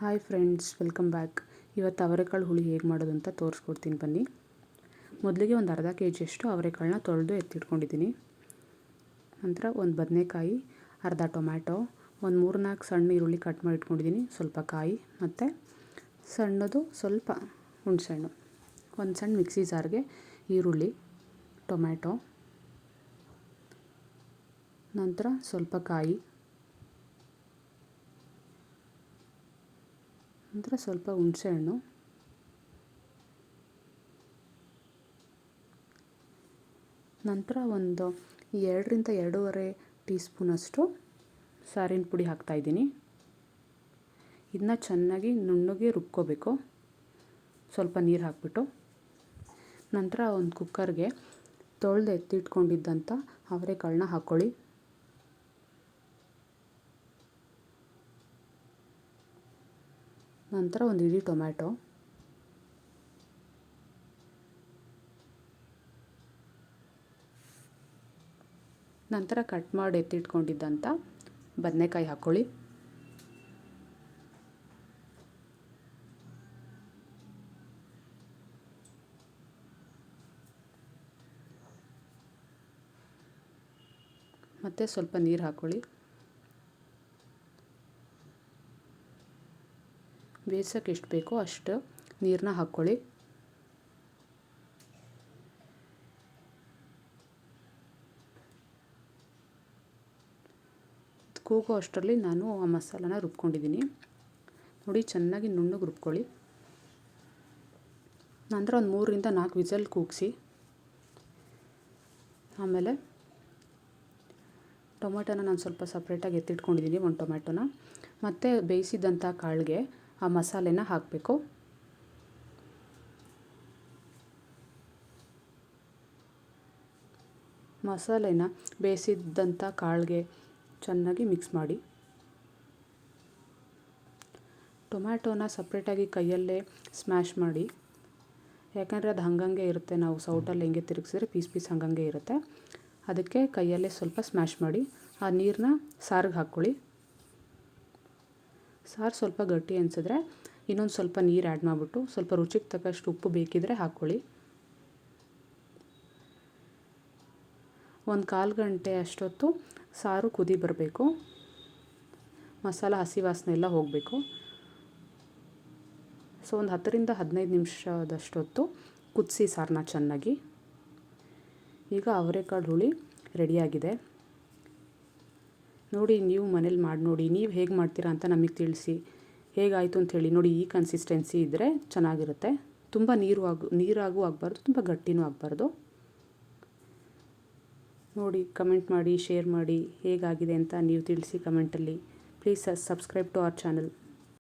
Hi friends, welcome back. ಇವತ್ತು ಅವರೆಕಾಳು ಹುಳಿ ಹೇಗೆ ಮಾಡೋದು ಅಂತ ತೋರಿಸ್ಕೊಡ್ತೀನಿ ಬನ್ನಿ. ಮೊದಲಿಗೆ ಒಂದು ಅರ್ಧ ಕೆಜಿಯಷ್ಟು ಅವರೆಕಾಳನ್ನ ತೊಳೆದು ಎತ್ತಿಟ್ಕೊಂಡಿದ್ದೀನಿ. ನಂತರ ಒಂದು ಬದನೆಕಾಯಿ, ಅರ್ಧ ಟೊಮ್ಯಾಟೊ, ಒಂದು 3-4 ಸಣ್ಣ ಈರುಳ್ಳಿ ಕಟ್ ಮಾಡಿ ಇಟ್ಕೊಂಡಿದ್ದೀನಿ, ಸ್ವಲ್ಪ ಕಾಯಿ ಮತ್ತು ಸಣ್ಣದು ಸ್ವಲ್ಪ ಹುಣಸೆಹಣ್ಣು. ಒಂದು ಸಣ್ಣ ಮಿಕ್ಸಿ ಜಾರ್ಗೆ ಈರುಳ್ಳಿ, ಟೊಮ್ಯಾಟೊ, ನಂತರ ಸ್ವಲ್ಪ ಕಾಯಿ, ನಂತರ ಸ್ವಲ್ಪ ಹುಣಸೆಹಣ್ಣು, ನಂತರ ಒಂದು 2ರಿಂದ 2.5 ಟೀ ಸ್ಪೂನಷ್ಟು ಸಾರಿನ ಪುಡಿ ಹಾಕ್ತಾಯಿದ್ದೀನಿ. ಇದನ್ನ ಚೆನ್ನಾಗಿ ನುಣ್ಣಗೆ ರುಬ್ಕೋಬೇಕು, ಸ್ವಲ್ಪ ನೀರು ಹಾಕ್ಬಿಟ್ಟು. ನಂತರ ಒಂದು ಕುಕ್ಕರ್ಗೆ ತೊಳೆದು ಎತ್ತಿಟ್ಕೊಂಡಿದ್ದಂಥ ಅವರೆಕಾಳನ್ನ ಹಾಕ್ಕೊಳ್ಳಿ. ನಂತರ ಒಂದು ಇಡೀ ಟೊಮ್ಯಾಟೊ, ನಂತರ ಕಟ್ ಮಾಡಿ ಎತ್ತಿಟ್ಕೊಂಡಿದ್ದಂಥ ಬದನೆಕಾಯಿ ಹಾಕ್ಕೊಳ್ಳಿ. ಮತ್ತು ಸ್ವಲ್ಪ ನೀರು ಹಾಕ್ಕೊಳ್ಳಿ. ಬೇಯಿಸೋಕ್ಕೆ ಎಷ್ಟು ಬೇಕೋ ಅಷ್ಟು ನೀರನ್ನ ಹಾಕ್ಕೊಳ್ಳಿ. ಕೂಗೋ ಅಷ್ಟರಲ್ಲಿ ನಾನು ಆ ಮಸಾಲಾನ ರುಬ್ಕೊಂಡಿದ್ದೀನಿ. ನೋಡಿ, ಚೆನ್ನಾಗಿ ನುಣ್ಣಗೆ ರುಬ್ಕೊಳ್ಳಿ. ನಂತರ ಒಂದು 3ರಿಂದ 4 ವಿಸಲ್ ಕೂಗಿಸಿ. ಆಮೇಲೆ ಟೊಮೆಟೊನ ನಾನು ಸ್ವಲ್ಪ ಸಪ್ರೇಟಾಗಿ ಎತ್ತಿಟ್ಕೊಂಡಿದ್ದೀನಿ, ಒಂದು ಟೊಮೆಟೊನ. ಮತ್ತು ಬೇಯಿಸಿದಂಥ ಕಾಳಿಗೆ ಆ ಮಸಾಲೆನ ಹಾಕಬೇಕು. ಮಸಾಲೆನ ಬೇಯಿಸಿದಂಥ ಕಾಳಿಗೆ ಚೆನ್ನಾಗಿ ಮಿಕ್ಸ್ ಮಾಡಿ. ಟೊಮ್ಯಾಟೊನ ಸಪ್ರೇಟಾಗಿ ಕೈಯಲ್ಲೇ ಸ್ಮ್ಯಾಶ್ ಮಾಡಿ, ಯಾಕಂದರೆ ಅದು ಹಂಗಂಗೆ ಇರುತ್ತೆ. ನಾವು ಸೌಟಲ್ಲಿ ಹೆಂಗೆ ತಿರುಗಿಸಿದ್ರೆ ಪೀಸ್ ಹಂಗಂಗೆ ಇರುತ್ತೆ. ಅದಕ್ಕೆ ಕೈಯಲ್ಲೇ ಸ್ವಲ್ಪ ಸ್ಮ್ಯಾಶ್ ಮಾಡಿ ಆ ನೀರನ್ನ ಸಾರಿಗೆ ಹಾಕ್ಕೊಳ್ಳಿ. ಸಾರು ಸ್ವಲ್ಪ ಗಟ್ಟಿ ಅನಿಸಿದ್ರೆ ಇನ್ನೊಂದು ಸ್ವಲ್ಪ ನೀರು ಆ್ಯಡ್ ಮಾಡಿಬಿಟ್ಟು ಸ್ವಲ್ಪ ರುಚಿಗೆ ತಕ್ಕಷ್ಟು ಉಪ್ಪು ಬೇಕಿದ್ರೆ ಹಾಕ್ಕೊಳ್ಳಿ. ಒಂದು 1/4 ಗಂಟೆ ಅಷ್ಟೊತ್ತು ಸಾರು ಕುದಿ ಬರಬೇಕು. ಮಸಾಲ ಹಸಿ ವಾಸನೆ ಎಲ್ಲ ಹೋಗಬೇಕು. ಸೊ ಒಂದು 10ರಿಂದ 15 ನಿಮಿಷದಷ್ಟೊತ್ತು ಕುದಿಸಿ ಸಾರನ್ನ ಚೆನ್ನಾಗಿ. ಈಗ ಅವರೆಕಾಳು ಹುಳಿ ರೆಡಿಯಾಗಿದೆ. ನೋಡಿ, ನೀವು ಮನೇಲಿ ಮಾಡಿ ನೋಡಿ. ನೀವು ಹೇಗೆ ಮಾಡ್ತೀರಾ ಅಂತ ನಮಗೆ ತಿಳಿಸಿ. ಹೇಗಾಯಿತು ಅಂಥೇಳಿ. ನೋಡಿ, ಈ ಕನ್ಸಿಸ್ಟೆನ್ಸಿ ಇದ್ದರೆ ಚೆನ್ನಾಗಿರುತ್ತೆ. ತುಂಬ ನೀರಾಗೂ ಆಗಬಾರ್ದು, ತುಂಬ ಗಟ್ಟಿನೂ ಆಗಬಾರ್ದು. ನೋಡಿ, ಕಮೆಂಟ್ ಮಾಡಿ, ಶೇರ್ ಮಾಡಿ, ಹೇಗಾಗಿದೆ ಅಂತ ನೀವು ತಿಳಿಸಿ ಕಮೆಂಟಲ್ಲಿ. Please subscribe to our channel.